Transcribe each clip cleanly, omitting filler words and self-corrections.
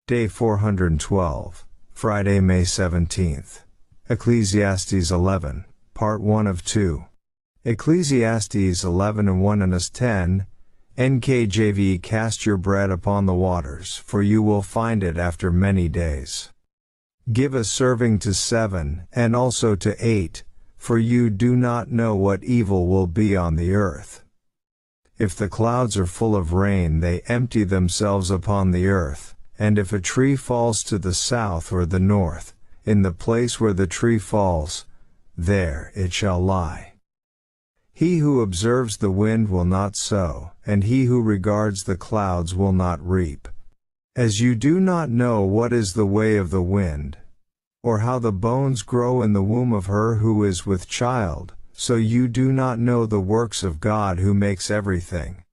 Day 412, Friday, May 17th. Ecclesiastes 11, Part 1 of 2. Ecclesiastes 11 and 1 and 10, NKJV. Cast your bread upon the waters, for you will find it after many days. Give a serving to 7, and also to 8, for you do not know what evil will be on the earth. If the clouds are full of rain, they empty themselves upon the earth. And if a tree falls to the south or the north, in the place where the tree falls, there it shall lie. He who observes the wind will not sow, and he who regards the clouds will not reap. As you do not know what is the way of the wind, or how the bones grow in the womb of her who is with child, so you do not know the works of God who makes everything.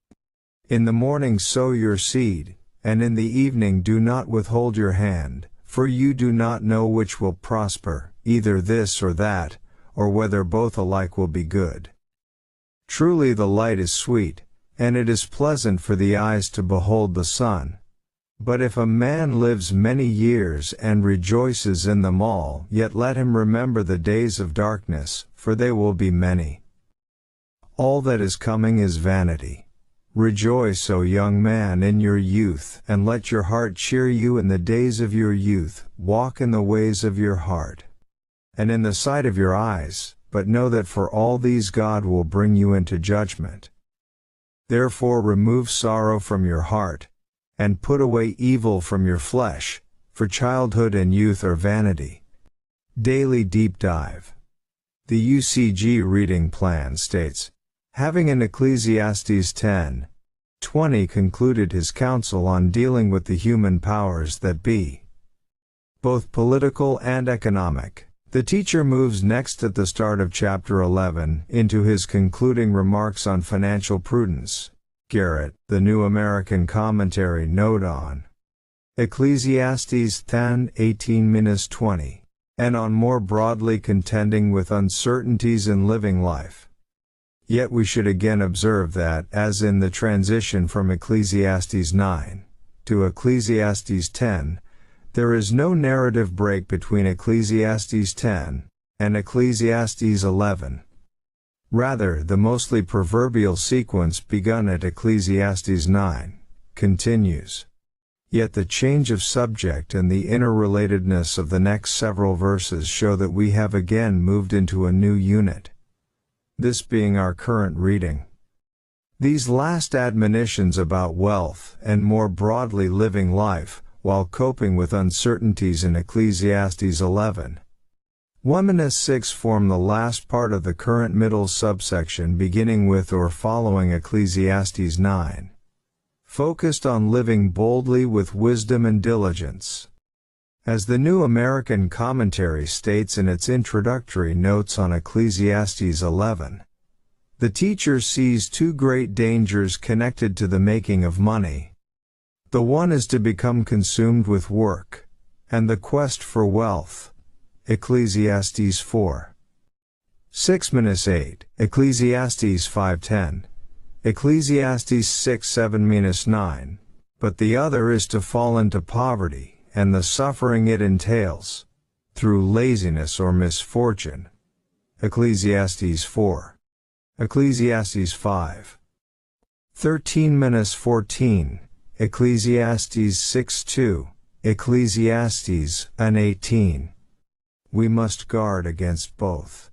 In the morning sow your seed, and in the evening do not withhold your hand, for you do not know which will prosper, either this or that, or whether both alike will be good. Truly the light is sweet, and it is pleasant for the eyes to behold the sun. But if a man lives many years and rejoices in them all, yet let him remember the days of darkness, for they will be many. All that is coming is vanity. Rejoice, O young man, in your youth, and let your heart cheer you in the days of your youth. Walk in the ways of your heart, and in the sight of your eyes, but know that for all these God will bring you into judgment. Therefore remove sorrow from your heart, and put away evil from your flesh, for childhood and youth are vanity. Daily Deep Dive. The UCG reading plan states, having in Ecclesiastes 10:20 concluded his counsel on dealing with the human powers that be, both political and economic, the teacher moves next at the start of chapter 11 into his concluding remarks on financial prudence. Garrett, the New American Commentary, note on Ecclesiastes 10:18-20, and on more broadly contending with uncertainties in living life. Yet we should again observe that, as in the transition from Ecclesiastes 9 to Ecclesiastes 10, there is no narrative break between Ecclesiastes 10 and Ecclesiastes 11. Rather, the mostly proverbial sequence begun at Ecclesiastes 9 continues. Yet the change of subject and the interrelatedness of the next several verses show that we have again moved into a new unit, this being our current reading. These last admonitions about wealth and more broadly living life, while coping with uncertainties in Ecclesiastes 11, 1-6 form the last part of the current middle subsection beginning with or following Ecclesiastes 9, focused on living boldly with wisdom and diligence. As the New American Commentary states in its introductory notes on Ecclesiastes 11, the teacher sees two great dangers connected to the making of money. The one is to become consumed with work, and the quest for wealth. Ecclesiastes 4:6-8, Ecclesiastes 5:10, Ecclesiastes 6:7-9, but the other is to fall into poverty, and the suffering it entails, through laziness or misfortune. Ecclesiastes 4. Ecclesiastes 5:13-14, Ecclesiastes 6:2, Ecclesiastes 1:18. We must guard against both.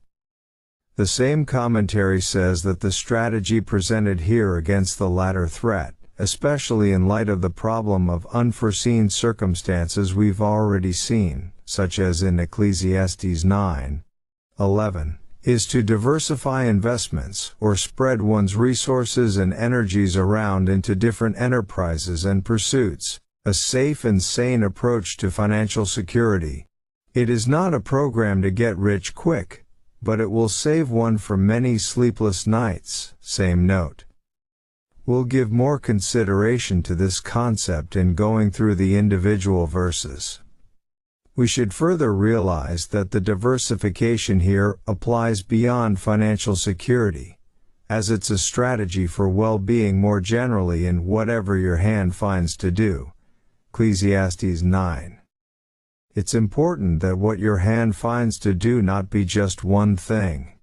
The same commentary says that the strategy presented here against the latter threat, especially in light of the problem of unforeseen circumstances we've already seen, such as in Ecclesiastes 9:11, is to diversify investments or spread one's resources and energies around into different enterprises and pursuits, a safe and sane approach to financial security. It is not a program to get rich quick, but it will save one from many sleepless nights. Same note. We'll give more consideration to this concept in going through the individual verses. We should further realize that the diversification here applies beyond financial security, as it's a strategy for well-being more generally in whatever your hand finds to do, Ecclesiastes 9. It's important that what your hand finds to do not be just one thing,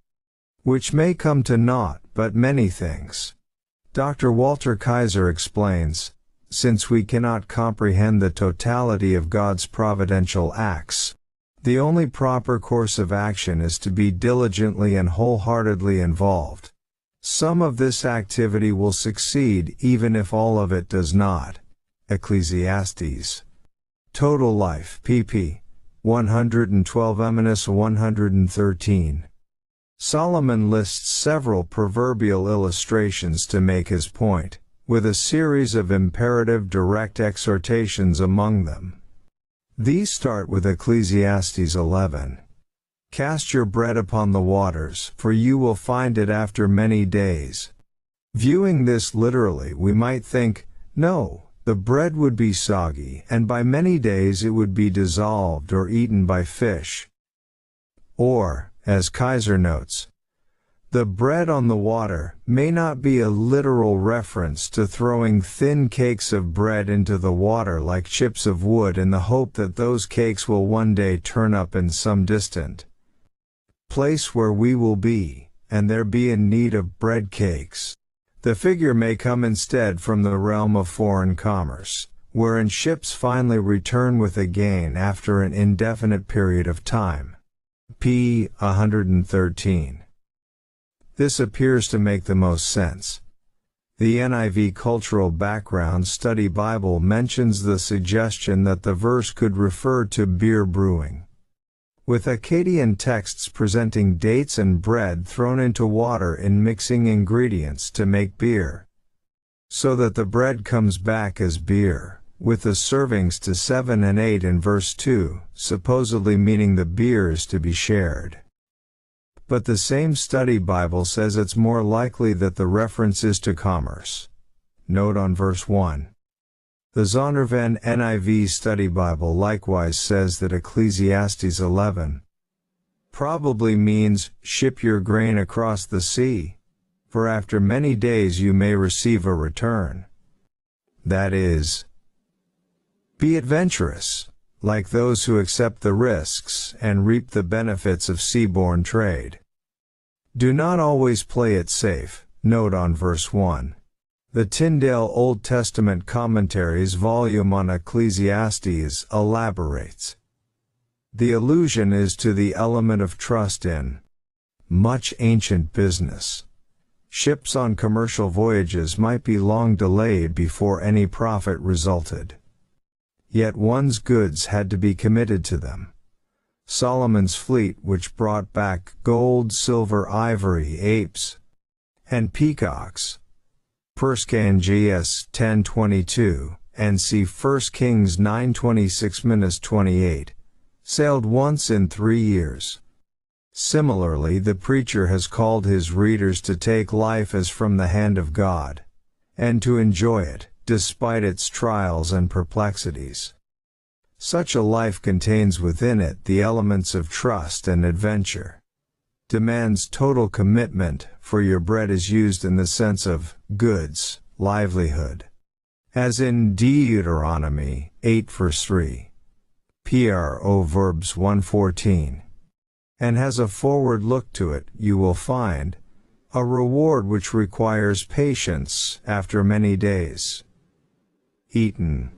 which may come to naught, but many things. Dr. Walter Kaiser explains, since we cannot comprehend the totality of God's providential acts, the only proper course of action is to be diligently and wholeheartedly involved. Some of this activity will succeed even if all of it does not. Ecclesiastes. Total Life, pp. 112-113. Solomon lists several proverbial illustrations to make his point, with a series of imperative direct exhortations among them. These start with Ecclesiastes 11. Cast your bread upon the waters, for you will find it after many days. Viewing this literally, we might think, no, the bread would be soggy, and by many days it would be dissolved or eaten by fish. Or, as Kaiser notes, the bread on the water may not be a literal reference to throwing thin cakes of bread into the water like chips of wood in the hope that those cakes will one day turn up in some distant place where we will be, and there be in need of bread cakes. The figure may come instead from the realm of foreign commerce, wherein ships finally return with a gain after an indefinite period of time. p. 113. This appears to make the most sense. The NIV Cultural Background Study Bible mentions the suggestion that the verse could refer to beer brewing, with Akkadian texts presenting dates and bread thrown into water in mixing ingredients to make beer, so that the bread comes back as beer, with the servings to 7 and 8 in verse 2, supposedly meaning the beer is to be shared. But the same study Bible says it's more likely that the reference is to commerce. Note on verse 1. The Zondervan NIV Study Bible likewise says that Ecclesiastes 11 probably means, ship your grain across the sea, for after many days you may receive a return. That is, be adventurous, like those who accept the risks and reap the benefits of seaborne trade. Do not always play it safe. Note on verse 1. The Tyndale Old Testament Commentaries volume on Ecclesiastes elaborates. The allusion is to the element of trust in much ancient business. Ships on commercial voyages might be long delayed before any profit resulted. Yet one's goods had to be committed to them. Solomon's fleet, which brought back gold, silver, ivory, apes, and peacocks. 1 Kings 10:22, and see 1 Kings 9:26-28, sailed once in 3 years. Similarly, the preacher has called his readers to take life as from the hand of God, and to enjoy it, despite its trials and perplexities. Such a life contains within it the elements of trust and adventure. Demands total commitment, for your bread is used in the sense of goods, livelihood, as in Deuteronomy 8 verse 3, Proverbs 1:14, and has a forward look to it. You will find a reward which requires patience after many days. Eaten.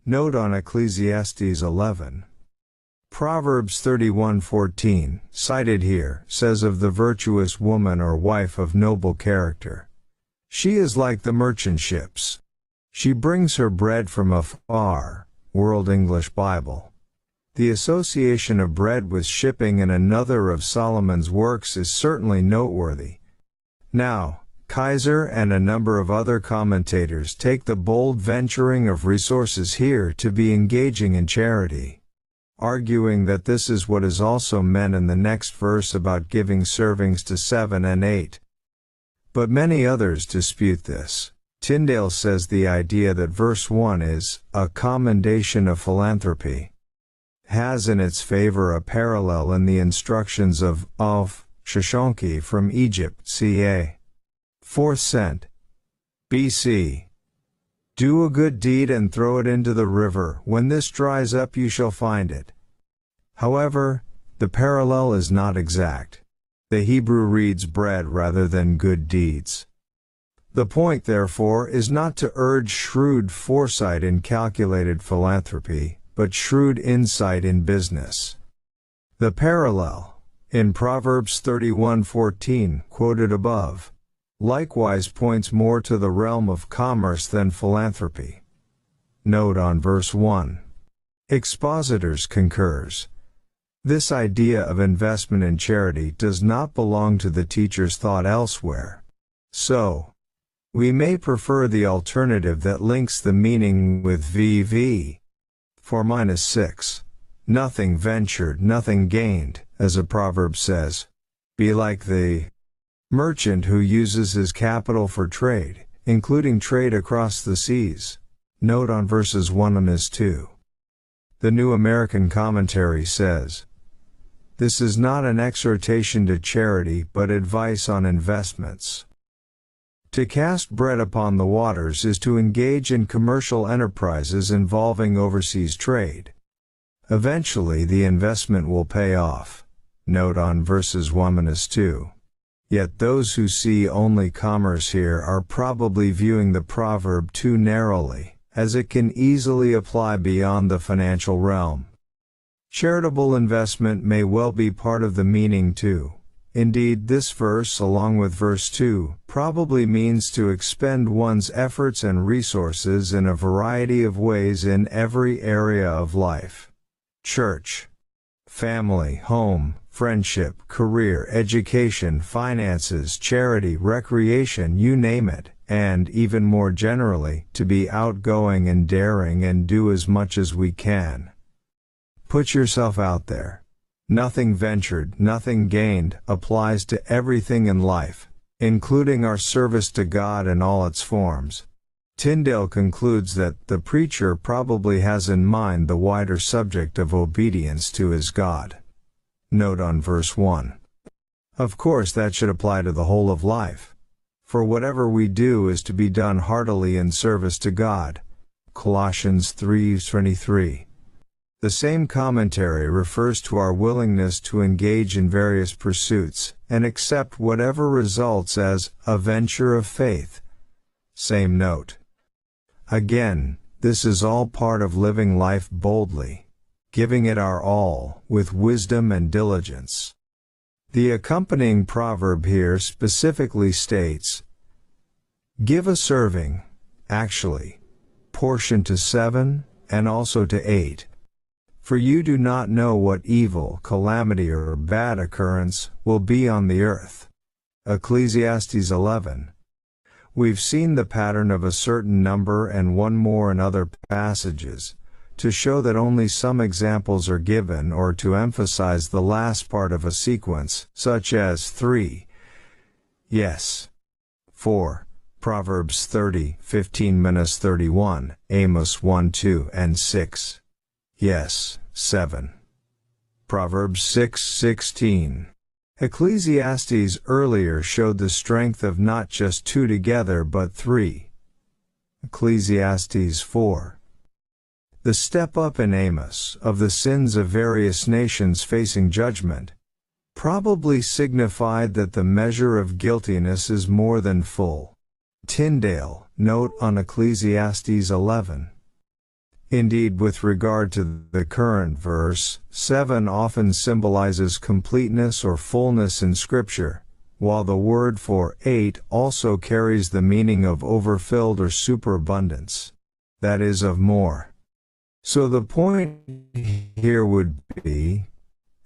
Note on Ecclesiastes 11. Proverbs 31:14, cited here, says of the virtuous woman or wife of noble character, she is like the merchant ships. She brings her bread from afar. World English Bible. The association of bread with shipping in another of Solomon's works is certainly noteworthy. Now, Kaiser and a number of other commentators take the bold venturing of resources here to be engaging in charity, arguing that this is what is also meant in the next verse about giving servings to 7 and 8. But many others dispute this. Tyndale says the idea that verse 1 is a commendation of philanthropy has in its favor a parallel in the instructions of Shoshonkhi from Egypt, ca. 4th cent. BC. Do a good deed and throw it into the river. When this dries up you shall find it. However, the parallel is not exact. The Hebrew reads bread rather than good deeds. The point, therefore, is not to urge shrewd foresight in calculated philanthropy, but shrewd insight in business. The parallel, in Proverbs 31:14, quoted above, likewise points more to the realm of commerce than philanthropy. Note on verse 1. Expositors concurs. This idea of investment in charity does not belong to the teacher's thought elsewhere. So, we may prefer the alternative that links the meaning with VV. 4-6. Nothing ventured, nothing gained, as a proverb says. Be like the merchant who uses his capital for trade, including trade across the seas. Note on verses 1-2. The New American Commentary says, this is not an exhortation to charity but advice on investments. To cast bread upon the waters is to engage in commercial enterprises involving overseas trade. Eventually the investment will pay off. Note on verses 1-2. Yet those who see only commerce here are probably viewing the proverb too narrowly, as it can easily apply beyond the financial realm. Charitable investment may well be part of the meaning too. Indeed, this verse, along with verse 2, probably means to expend one's efforts and resources in a variety of ways in every area of life. Church, family, home, friendship, career, education, finances, charity, recreation, you name it, and, even more generally, to be outgoing and daring and do as much as we can. Put yourself out there. Nothing ventured, nothing gained applies to everything in life, including our service to God in all its forms. Tyndale concludes that the preacher probably has in mind the wider subject of obedience to his God. Note on verse 1. Of course that should apply to the whole of life. For whatever we do is to be done heartily in service to God. Colossians 3:23. The same commentary refers to our willingness to engage in various pursuits, and accept whatever results as a venture of faith. Same note. Again, this is all part of living life boldly, giving it our all, with wisdom and diligence. The accompanying proverb here specifically states, give a serving, actually, portion to 7, and also to 8. For you do not know what evil, calamity or bad occurrence will be on the earth. Ecclesiastes 11. We've seen the pattern of a certain number and one more in other passages, to show that only some examples are given or to emphasize the last part of a sequence, such as 3. Yes. 4. Proverbs 30:15-31, Amos 1:2 and 6. Yes, 7. Proverbs 6:16. Ecclesiastes earlier showed the strength of not just 2 together but 3. Ecclesiastes 4. The step up in Amos of the sins of various nations facing judgment probably signified that the measure of guiltiness is more than full. Tyndale, note on Ecclesiastes 11. Indeed, with regard to the current verse, 7 often symbolizes completeness or fullness in Scripture, while the word for 8 also carries the meaning of overfilled or superabundance, that is, of more. So the point here would be,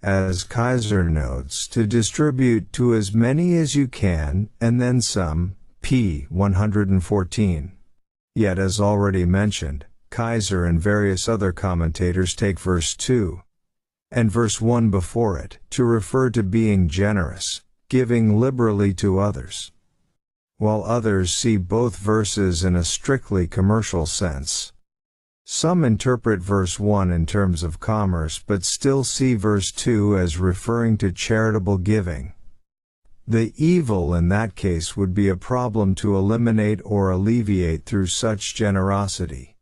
as Kaiser notes, to distribute to as many as you can, and then some, p. 114. Yet as already mentioned, Kaiser and various other commentators take verse 2 and verse 1 before it to refer to being generous, giving liberally to others, while others see both verses in a strictly commercial sense. Some interpret verse 1 in terms of commerce but still see verse 2 as referring to charitable giving. The evil in that case would be a problem to eliminate or alleviate through such generosity.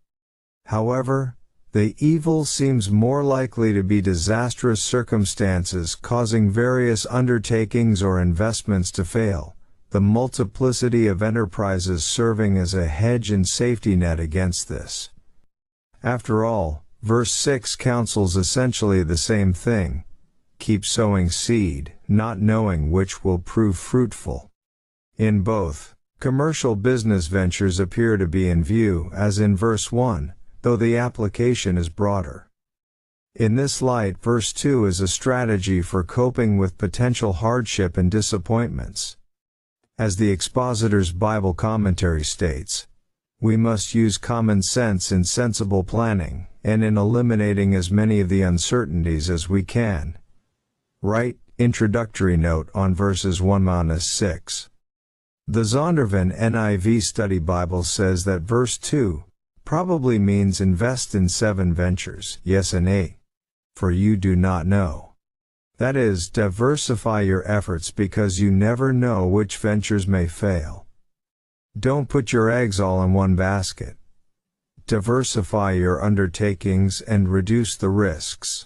However, the evil seems more likely to be disastrous circumstances causing various undertakings or investments to fail, the multiplicity of enterprises serving as a hedge and safety net against this. After all, verse 6 counsels essentially the same thing. Keep sowing seed, not knowing which will prove fruitful. In both, commercial business ventures appear to be in view as in verse 1, though the application is broader. In this light, verse 2 is a strategy for coping with potential hardship and disappointments. As the expositor's Bible commentary states, we must use common sense in sensible planning, and in eliminating as many of the uncertainties as we can. Right, introductory note on verses 1-6. The Zondervan NIV Study Bible says that verse 2 probably means invest in 7 ventures, yes and a. For you do not know. That is, diversify your efforts because you never know which ventures may fail. Don't put your eggs all in one basket. Diversify your undertakings and reduce the risks.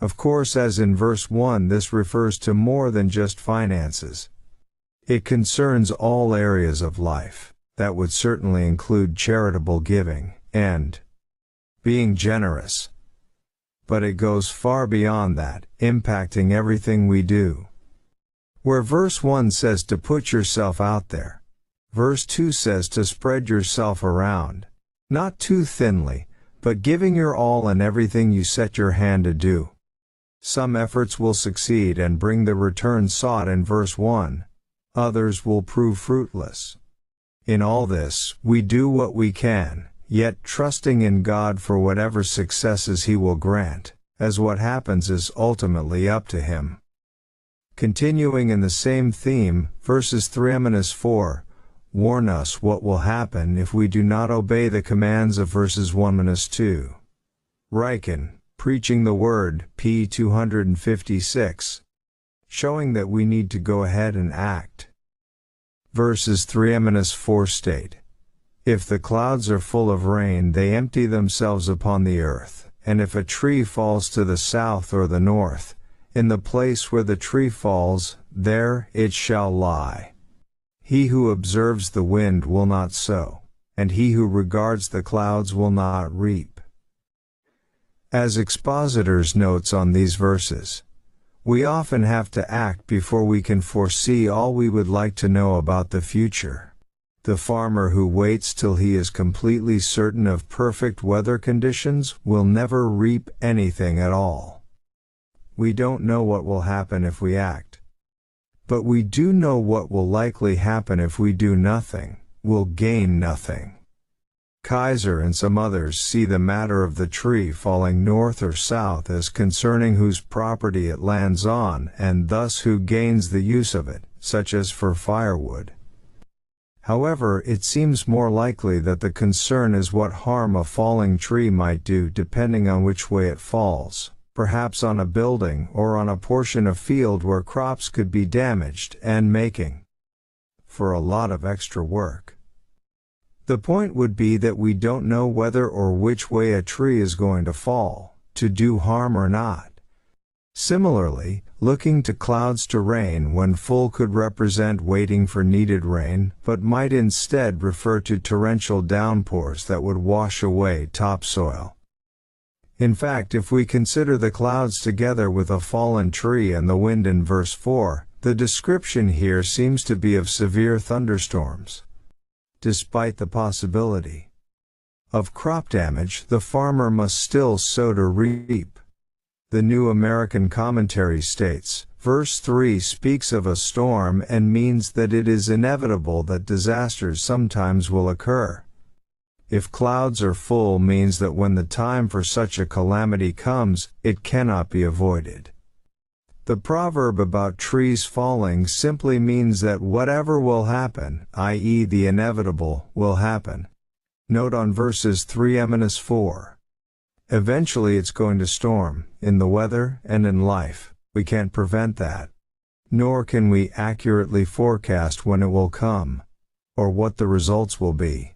Of course, as in verse 1, this refers to more than just finances. It concerns all areas of life. That would certainly include charitable giving and being generous. But it goes far beyond that, impacting everything we do. Where verse 1 says to put yourself out there, verse 2 says to spread yourself around, not too thinly, but giving your all in everything you set your hand to do. Some efforts will succeed and bring the return sought in verse 1. Others will prove fruitless. In all this, we do what we can, yet trusting in God for whatever successes He will grant, as what happens is ultimately up to Him. Continuing in the same theme, verses 3-4, warn us what will happen if we do not obey the commands of verses 1-2. Riken, Preaching the Word, p. 256. Showing that we need to go ahead and act. Verses 3-4 state, if the clouds are full of rain they empty themselves upon the earth, and if a tree falls to the south or the north, in the place where the tree falls, there it shall lie. He who observes the wind will not sow, and he who regards the clouds will not reap. As expositors' notes on these verses, we often have to act before we can foresee all we would like to know about the future. The farmer who waits till he is completely certain of perfect weather conditions will never reap anything at all. We don't know what will happen if we act. But we do know what will likely happen if we do nothing, we'll gain nothing. Kaiser and some others see the matter of the tree falling north or south as concerning whose property it lands on and thus who gains the use of it, such as for firewood. However, it seems more likely that the concern is what harm a falling tree might do depending on which way it falls, perhaps on a building or on a portion of field where crops could be damaged and making for a lot of extra work. The point would be that we don't know whether or which way a tree is going to fall, to do harm or not. Similarly, looking to clouds to rain when full could represent waiting for needed rain, but might instead refer to torrential downpours that would wash away topsoil. In fact, if we consider the clouds together with a fallen tree and the wind in verse 4, the description here seems to be of severe thunderstorms. Despite the possibility of crop damage, the farmer must still sow to reap. The New American Commentary states, verse 3 speaks of a storm and means that it is inevitable that disasters sometimes will occur. If clouds are full means that when the time for such a calamity comes, it cannot be avoided. The proverb about trees falling simply means that whatever will happen, i.e. the inevitable, will happen. Note on verses 3-4. Eventually it's going to storm, in the weather and in life. We can't prevent that. nor can we accurately forecast when it will come, or what the results will be.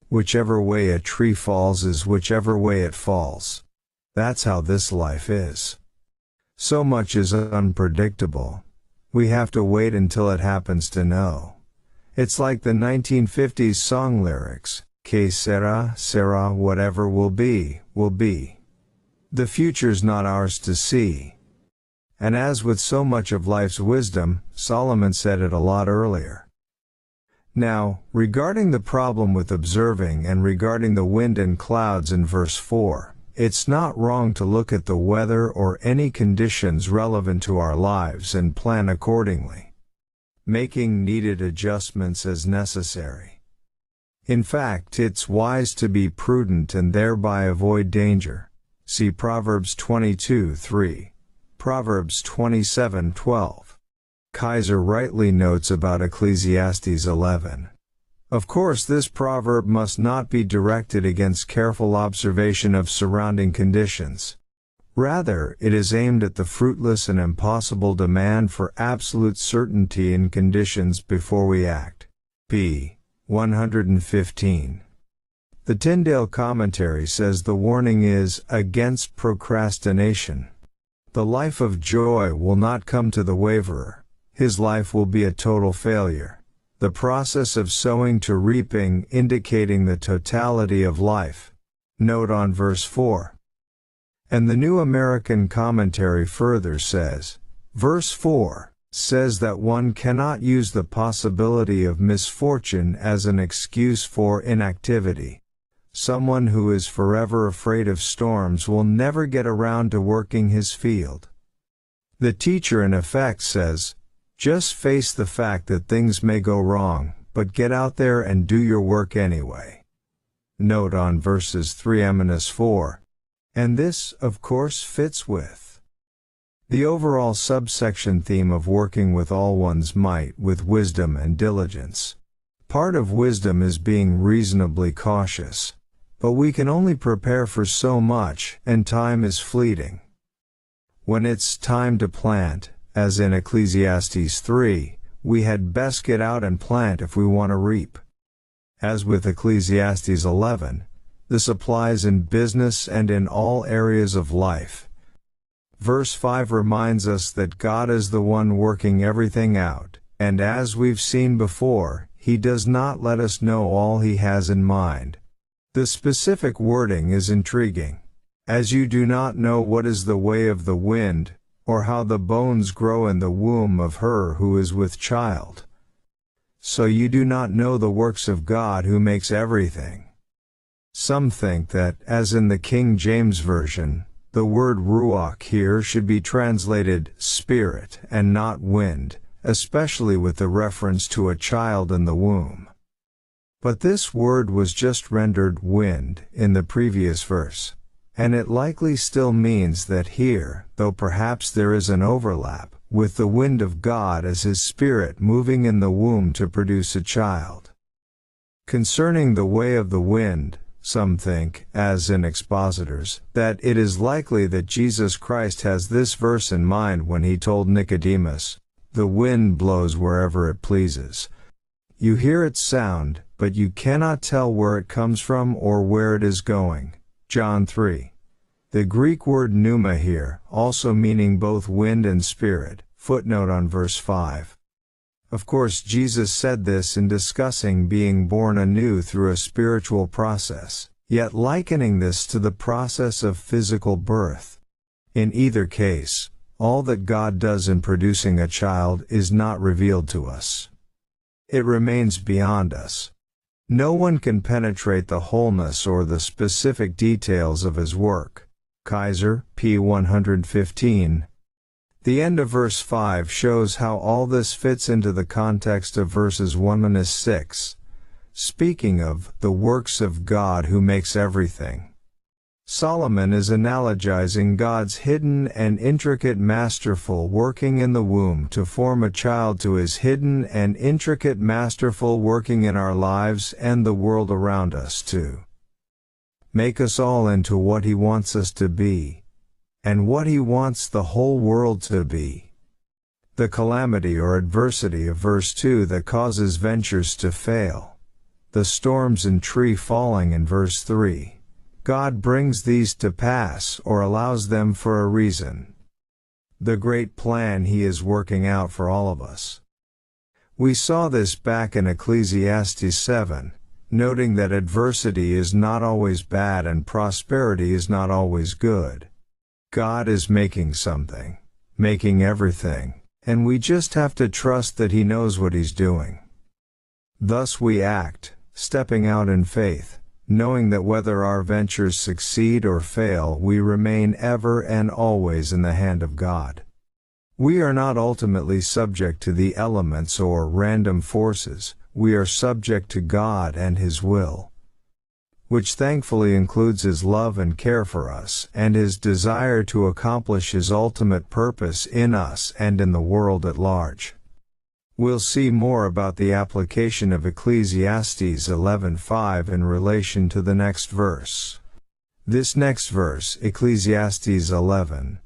Whichever way a tree falls is whichever way it falls. That's how this life is. So much is unpredictable. We have to wait until it happens to know. It's like the 1950s song lyrics, Que sera, sera, whatever will be, will be. The future's not ours to see. And as with so much of life's wisdom, Solomon said it a lot earlier. Now, regarding the problem with observing and regarding the wind and clouds in verse 4, it's not wrong to look at the weather or any conditions relevant to our lives and plan accordingly, making needed adjustments as necessary. In fact, it's wise to be prudent and thereby avoid danger. See Proverbs 22:3. Proverbs 27:12. Kaiser rightly notes about Ecclesiastes 11. Of course, this proverb must not be directed against careful observation of surrounding conditions. Rather, it is aimed at the fruitless and impossible demand for absolute certainty in conditions before we act. p. 115. The Tyndale commentary says the warning is against procrastination. The life of joy will not come to the waverer. His life will be a total failure. The process of sowing to reaping indicating the totality of life. Note on verse 4. And the New American Commentary further says, verse 4 says that one cannot use the possibility of misfortune as an excuse for inactivity. Someone who is forever afraid of storms will never get around to working his field. The teacher in effect says, just face the fact that things may go wrong, but get out there and do your work anyway. Note on verses 3-4. And this, of course, fits with the overall subsection theme of working with all one's might with wisdom and diligence. Part of wisdom is being reasonably cautious. But we can only prepare for so much, and time is fleeting. When it's time to plant, as in Ecclesiastes 3, we had best get out and plant if we want to reap. As with Ecclesiastes 11, this applies in business and in all areas of life. Verse 5 reminds us that God is the one working everything out, and as we've seen before, He does not let us know all He has in mind. The specific wording is intriguing. As you do not know what is the way of the wind, or how the bones grow in the womb of her who is with child. So you do not know the works of God who makes everything. Some think that, as in the King James Version, the word ruach here should be translated spirit and not wind, especially with the reference to a child in the womb. But this word was just rendered wind in the previous verse, and it likely still means that here, though perhaps there is an overlap, with the wind of God as His Spirit moving in the womb to produce a child. Concerning the way of the wind, some think, as in expositors, that it is likely that Jesus Christ has this verse in mind when He told Nicodemus, "The wind blows wherever it pleases. You hear its sound, but you cannot tell where it comes from or where it is going." John 3. The Greek word pneuma here, also meaning both wind and spirit, footnote on verse 5. Of course, Jesus said this in discussing being born anew through a spiritual process, yet likening this to the process of physical birth. In either case, all that God does in producing a child is not revealed to us. It remains beyond us. No one can penetrate the wholeness or the specific details of His work. Kaiser, p. 115. The end of verse 5 shows how all this fits into the context of verses 1-6, speaking of the works of God who makes everything. Solomon is analogizing God's hidden and intricate masterful working in the womb to form a child to His hidden and intricate masterful working in our lives and the world around us to make us all into what He wants us to be, and what He wants the whole world to be. The calamity or adversity of verse 2 that causes ventures to fail. The storms and tree falling in verse 3. God brings these to pass or allows them for a reason. The great plan He is working out for all of us. We saw this back in Ecclesiastes 7, noting that adversity is not always bad and prosperity is not always good. God is making something, making everything, and we just have to trust that He knows what He's doing. Thus we act, stepping out in faith, knowing that whether our ventures succeed or fail, we remain ever and always in the hand of God. We are not ultimately subject to the elements or random forces, we are subject to God and His will, which thankfully includes His love and care for us and His desire to accomplish His ultimate purpose in us and in the world at large. We'll see more about the application of Ecclesiastes 11:5 in relation to the next verse. This next verse, Ecclesiastes 11,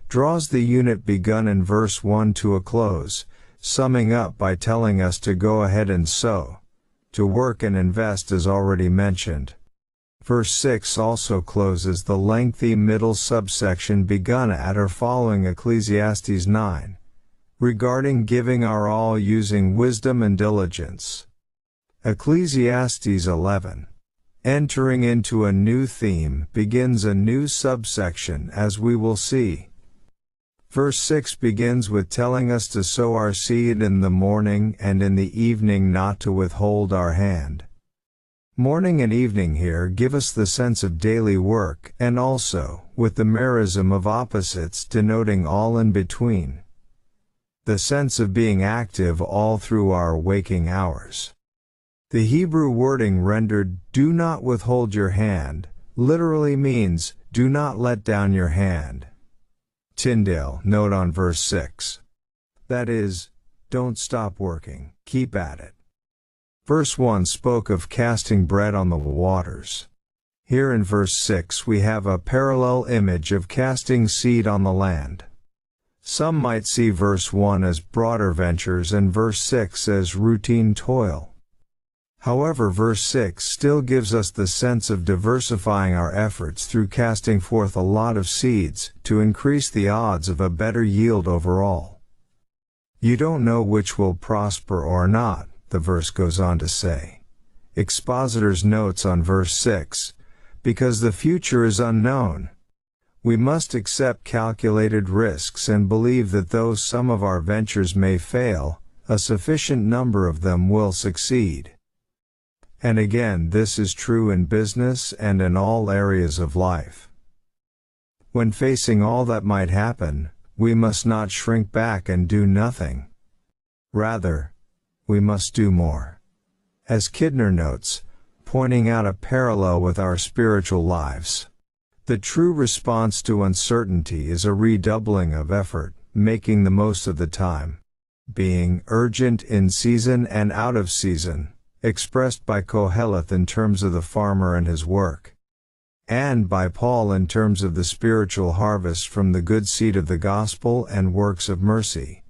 draws the unit begun in verse 1 to a close, summing up by telling us to go ahead and sow, to work and invest as already mentioned. Verse 6 also closes the lengthy middle subsection begun at or following Ecclesiastes 9, regarding giving our all using wisdom and diligence. Ecclesiastes 11, entering into a new theme, begins a new subsection as we will see. Verse 6 begins with telling us to sow our seed in the morning and in the evening, not to withhold our hand. Morning and evening here give us the sense of daily work and also, with the merism of opposites denoting all in between, the sense of being active all through our waking hours. The Hebrew wording rendered, "do not withhold your hand," literally means, "do not let down your hand." Tyndale note on verse 6. That is, don't stop working, keep at it. Verse 1 spoke of casting bread on the waters. Here in verse 6 we have a parallel image of casting seed on the land. Some might see verse 1 as broader ventures and verse 6 as routine toil. However, verse 6 still gives us the sense of diversifying our efforts through casting forth a lot of seeds to increase the odds of a better yield overall. You don't know which will prosper or not, the verse goes on to say. Expositor's notes on verse 6, because the future is unknown. We must accept calculated risks and believe that though some of our ventures may fail, a sufficient number of them will succeed. And again, this is true in business and in all areas of life. When facing all that might happen, we must not shrink back and do nothing. Rather, we must do more. As Kidner notes, pointing out a parallel with our spiritual lives. The true response to uncertainty is a redoubling of effort, making the most of the time, being urgent in season and out of season, expressed by Koheleth in terms of the farmer and his work, and by Paul in terms of the spiritual harvest from the good seed of the gospel and works of mercy.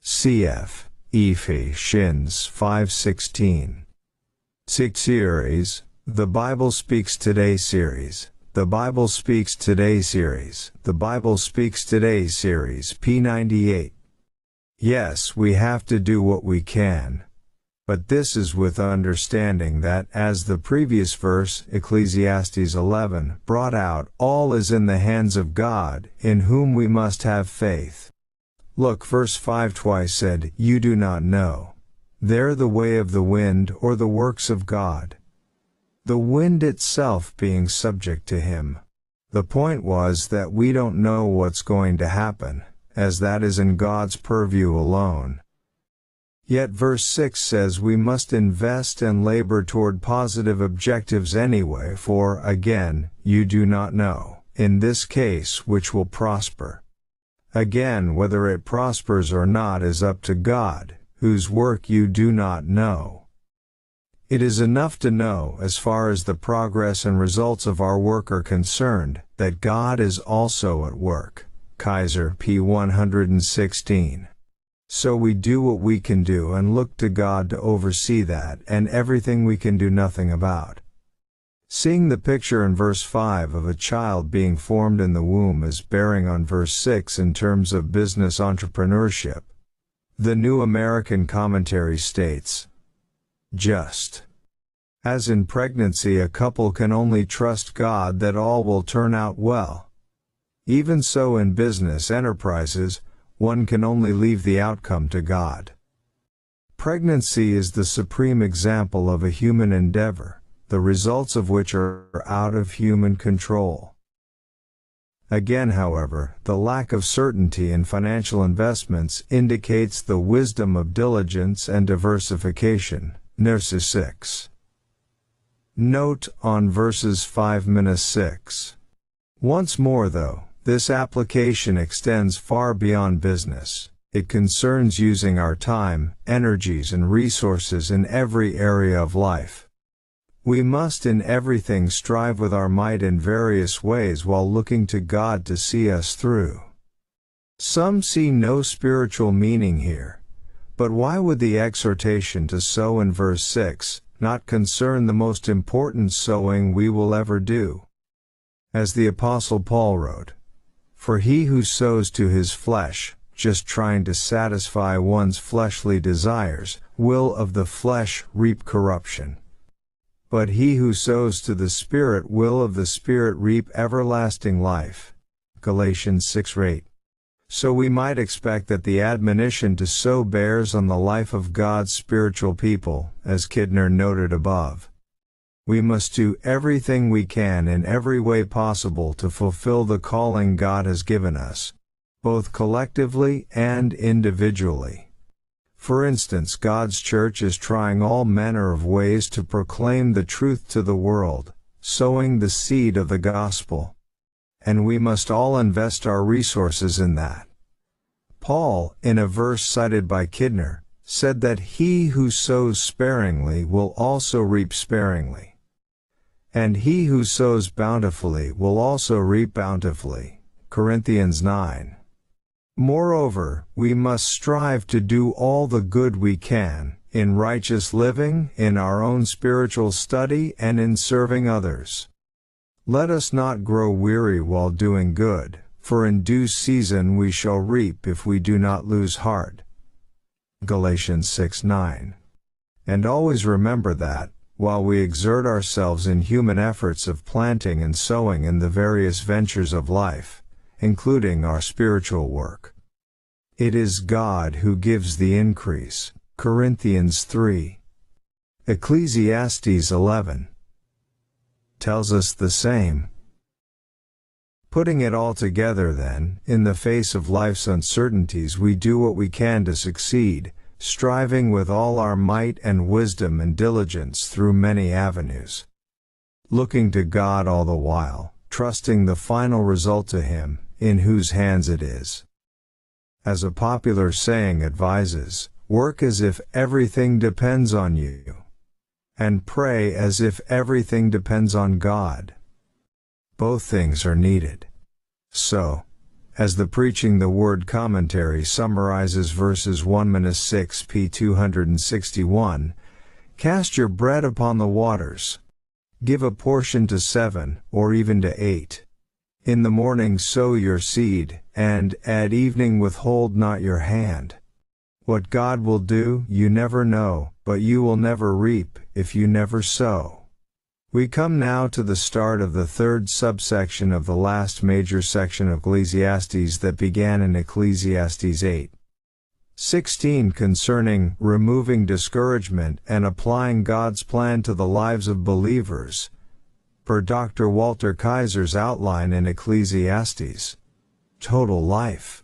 Cf. Ephesians 5:16. Series, The Bible Speaks Today series. The Bible Speaks Today series. The Bible Speaks Today series P98. Yes, we have to do what we can. But this is with understanding that, as the previous verse, Ecclesiastes 11, brought out, all is in the hands of God, in whom we must have faith. Look, verse 5 twice said, "You do not know." There the way of the wind or the works of God. The wind itself being subject to Him. The point was that we don't know what's going to happen, as that is in God's purview alone. Yet verse 6 says we must invest and labor toward positive objectives anyway, for, again, you do not know, in this case, which will prosper. Again, whether it prospers or not is up to God, whose work you do not know. It is enough to know, as far as the progress and results of our work are concerned, that God is also at work. Kaiser P. 116. So we do what we can do and look to God to oversee that and everything we can do nothing about. Seeing the picture in verse 5 of a child being formed in the womb is bearing on verse 6 in terms of business entrepreneurship. The New American Commentary states, just as in pregnancy a couple can only trust God that all will turn out well, even so in business enterprises, one can only leave the outcome to God. Pregnancy is the supreme example of a human endeavor, the results of which are out of human control. Again, however, the lack of certainty in financial investments indicates the wisdom of diligence and diversification. Verse 6. Note on verses 5-6. Once more though, this application extends far beyond business. It concerns using our time, energies and resources in every area of life. We must in everything strive with our might in various ways while looking to God to see us through. Some see no spiritual meaning here. But why would the exhortation to sow in verse 6 not concern the most important sowing we will ever do? As the Apostle Paul wrote, "For he who sows to his flesh, just trying to satisfy one's fleshly desires, will of the flesh reap corruption. But he who sows to the Spirit will of the Spirit reap everlasting life." Galatians 6:8. So we might expect that the admonition to sow bears on the life of God's spiritual people, as Kidner noted above. We must do everything we can in every way possible to fulfill the calling God has given us, both collectively and individually. For instance, God's church is trying all manner of ways to proclaim the truth to the world, sowing the seed of the gospel. And we must all invest our resources in that. Paul, in a verse cited by Kidner, said that he who sows sparingly will also reap sparingly. And he who sows bountifully will also reap bountifully. Corinthians 9. Moreover, we must strive to do all the good we can, in righteous living, in our own spiritual study, and in serving others. Let us not grow weary while doing good, for in due season we shall reap if we do not lose heart. Galatians 6:9. And always remember that, while we exert ourselves in human efforts of planting and sowing in the various ventures of life, including our spiritual work, it is God who gives the increase. Corinthians 3. Ecclesiastes 11 tells us the same. Putting it all together then, in the face of life's uncertainties we do what we can to succeed, striving with all our might and wisdom and diligence through many avenues. Looking to God all the while, trusting the final result to Him, in whose hands it is. As a popular saying advises, work as if everything depends on you. And pray as if everything depends on God. Both things are needed. So, as the Preaching the Word commentary summarizes verses 1-6 p. 261, cast your bread upon the waters. Give a portion to 7, or even to 8. In the morning sow your seed, and at evening withhold not your hand. What God will do, you never know, but you will never reap, if you never sow. We come now to the start of the third subsection of the last major section of Ecclesiastes that began in Ecclesiastes 8:16 concerning removing discouragement and applying God's plan to the lives of believers, per Dr. Walter Kaiser's outline in Ecclesiastes. Total life.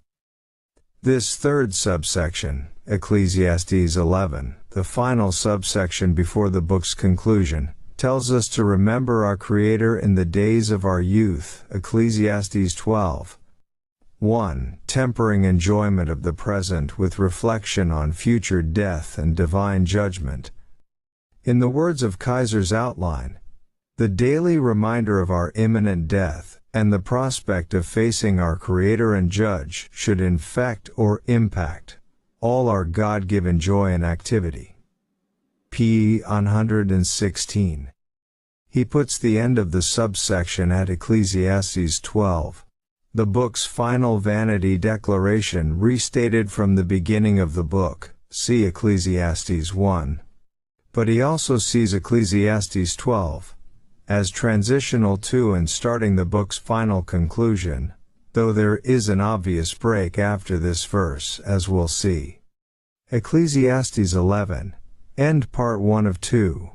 This third subsection, Ecclesiastes 11, the final subsection before the book's conclusion, tells us to remember our Creator in the days of our youth. Ecclesiastes 12:1, tempering enjoyment of the present with reflection on future death and divine judgment. In the words of Kaiser's outline, the daily reminder of our imminent death, and the prospect of facing our Creator and Judge should infect or impact all are God-given joy and activity. P. 116. He puts the end of the subsection at Ecclesiastes 12. The book's final vanity declaration restated from the beginning of the book, see Ecclesiastes 1. But he also sees Ecclesiastes 12 as transitional to and starting the book's final conclusion, though there is an obvious break after this verse, as we'll see. Ecclesiastes 11, end part 1 of 2.